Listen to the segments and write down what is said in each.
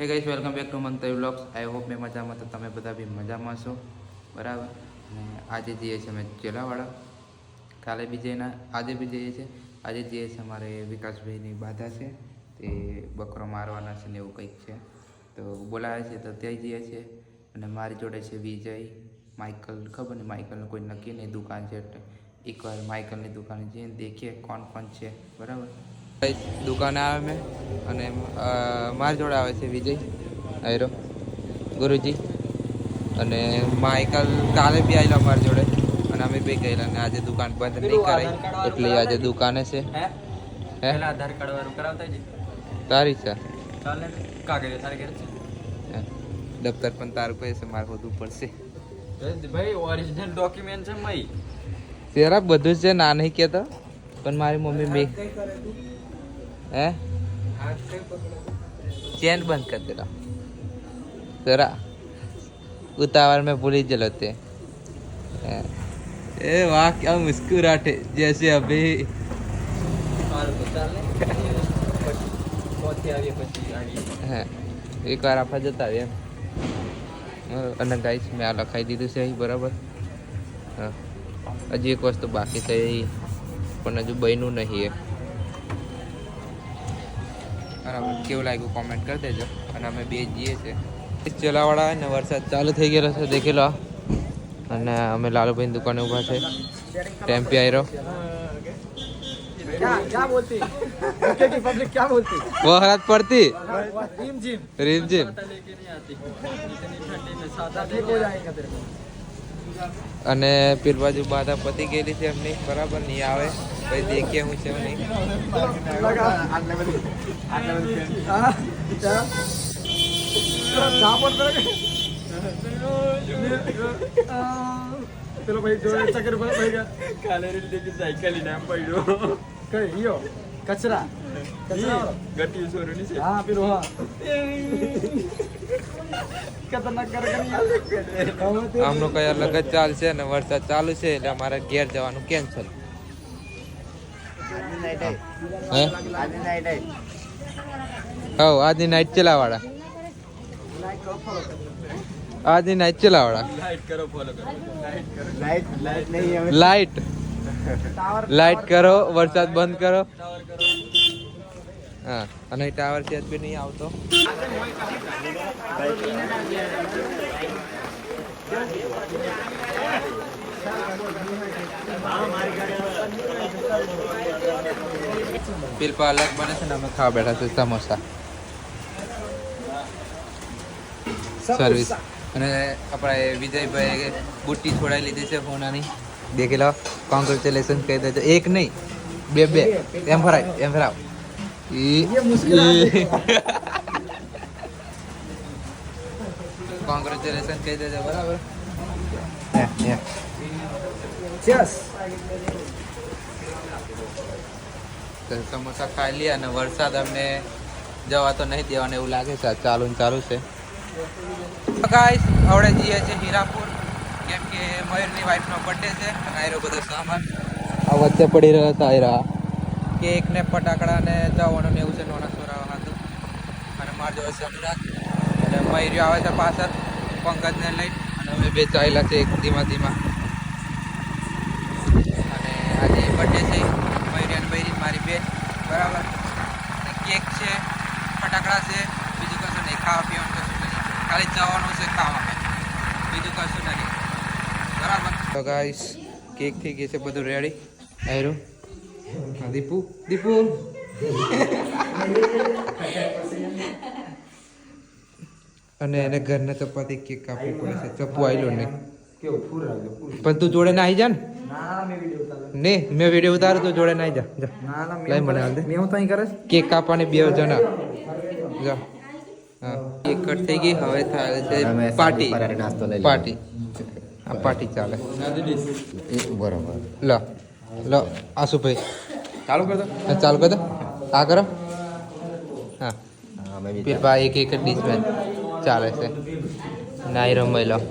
હે guys welcome back to મંતવ્ય vlogs. I hope મેં મજામાં તો તમે બધા બી મજામાં છો બરાબર. અને આજે જઈએ છીએ અમે ચેલાવાડા, કાલે બી જઈને આજે બી જઈએ છીએ. આજે જઈએ છીએ અમારે વિકાસભાઈની બાધા છે, તે બકરો મારવાના છે ને એવું કંઈક છે, તો બોલાવે છે તો ત્યાં જઈએ છીએ. અને મારી જોડે છે વિજય, માઇકલ. ખબર નહીં માઇકલનું કોઈ નક્કી નહીં, દુકાન છે એટલે એકવાર માઇકલની દુકાને જઈને દેખીએ કોણ કોણ છે બરાબર. દુકાને આવે મેં અને મારી જોડે આવે છે વિજય, આયરો ગુરુજી, અને માઇકલ કાલે બી આવેલો મારી જોડે અને અમે બી ગયેલા. અને આજે દુકાન બંધ નહીં કરાય એટલે આજે દુકાને છે. હે આધાર કાર્ડ વાળું કરાવતા જ તારી છે ચાલે કાગળ તારે ઘરે છે. દફતર પણ તારું પૈસે મારે હોદવું પડશે ભાઈ. ઓરિજિનલ ડોક્યુમેન્ટ છે મય તેરા બધું છે, ના નહીં કહેતો પણ મારી મમ્મી મેં હે चैन बंद कर दे रहा जरा, उतावल में भूल ही जलते. ए वाह क्या मुस्कुराहट जैसे अभी एक વાર આપણે જતા આવીએ એમ. અને ગાઈસ મેં આ લખાઈ દીધું છે અહીં બરાબર. હા, હજી એક વસ્તુ બાકી છે પણ હજુ બન્યું નહીં એ બરાબર. કેવું લાગ્યું કોમેન્ટ કરી દેજો. અને અમે બે જઈએ છીએ ચેલાવાડા અને વરસાદ ચાલુ થઈ ગયેલો છે દેખી લો. અને અમે લાલુભાઈની દુકાને ઊભા છે. ટેમ્પી આયરો વરસાદ પડતી રીમ જીમ અને પેલ બાજુ બાધા પતી ગયેલી છે એમની બરાબર. નહીં આવે પછી દેખીએ હું છે નહીં. પેલો ભાઈ જોડે ચક્કર પર ભાઈ કાલે રીલ સાયકલ નામ પડ્યો કઈ હિયો કચરા ગટી સોરની છે. હા પેલો હા ખતરનાક કરે આમનો કઈ અલગ જ ચાલ છે. અને વરસાદ ચાલુ છે એટલે અમારે ઘેર જવાનું કેન્સલ. આજની નાઈટ ચલાવાળા, આજની નાઈટ ચલાવાળા. લાઈટ લાઈટ કરો, વરસાદ બંધ કરો. હા, અને ટાવર છે બી નહીં આવતો. પેલ અલગ બને છે ને અમે ખાવા બેઠા છે સમોસા સર્વિસ. અને આપણે વિજયભાઈ બુટ્ટી છોડાઈ લીધી છે ફોનાની દેખી લો. કોંગ્રેચ્યુલેશન કહી દેજો. એક નહીં બે બે એમ ફરાય એમ ફરાવ. કોંગ્રેચ્યુલેશન કહી દેજો બરાબર. સમોસા ખાઈ લે. અને વરસાદ અમને જવા તો નહીં દેવાને એવું લાગે છે. ચાલુ ને ચાલુ છે ગાઈસ. આવડે જઈએ છે હીરાપુર, કેમ કે મયુરની વાઈફનો બર્થડે છે. અને આયરો બધો સામાન આ વચ્ચે પડી રહ્યા હતા. આયરા કેક ને ફટાકડા ને જવાનું ને એવું છે નાના છોરાવા હતું. અને માર જોડે છે અમદાવાદ અને મયુરી આવે છે પાછળ પંકજને લઈ. અને અમે બે ચાલ્યા છે એક ધીમા ધીમા. અને આજે બર્થડે છે મયુરી અને મયુરી મારી બેન બરાબર. અને કેક છે, ફટાકડા છે, બીજું કશું નહીં. ખાવા પીવાનું કશું નહીં, ખાલી જવાનું છે ખાવા, બીજું કશું નહીં બરાબર. તો ગાઈસ કેક થઈ ગઈ છે, બધું રેડી. આયરું દીપુ દીપુ અને એને ઘરના ચપાતી કેક કાપવી પડે છે. ચપ્પુ આવેલો નહીં પણ તું જોડે ના આવી જા ને. મેં વિડીયો ઉતારું તું જોડે ના આવી જા. લઈ મને હાલ દે. કેક કાપવાની બે જણા જા. હા, કેક કટ થઈ ગઈ. હવે થાય છે પાર્ટી. પાર્ટી પાર્ટી ચાલે બરોબર. લો લો આશુભાઈ ચાલુ કર દો. ચાલુ કર દો. આ કરો. હા પીરપા એક એક ડીશ મેં ચાલે છે. નાયરો મહિલા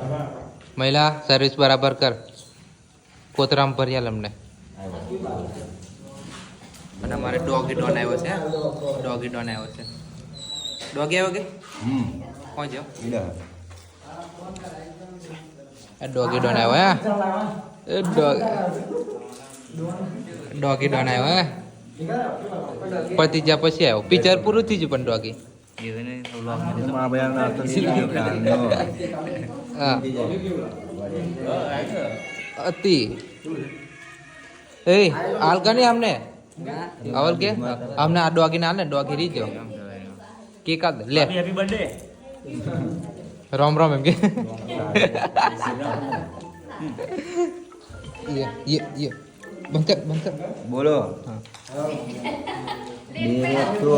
મહિલા સર્વિસ બરાબર કર. કોતરામ ભર્યા અમને. અને અમારે ડોગી ડોન આવ્યો છે. ડોગી ડોન આવ્યો છે. ડોગી આવે કે કોણ છે આ ડોગી ડોન આવ્યો હે એ ડોગી ડોન આવ્યો હે પતિ જ્યાં પછી આવ્યો પિક્ચર પૂરું થઈ ગયું પણ ડોગી હા અતિ એ હાલ કની અમને આવલ કે અમને આ ડોગી ના હાલ ને ડોગી રીજો કે કાદ લે હેપી બર્થડે રામ રામ એમ કે ये બંકર બોલો હા બે તો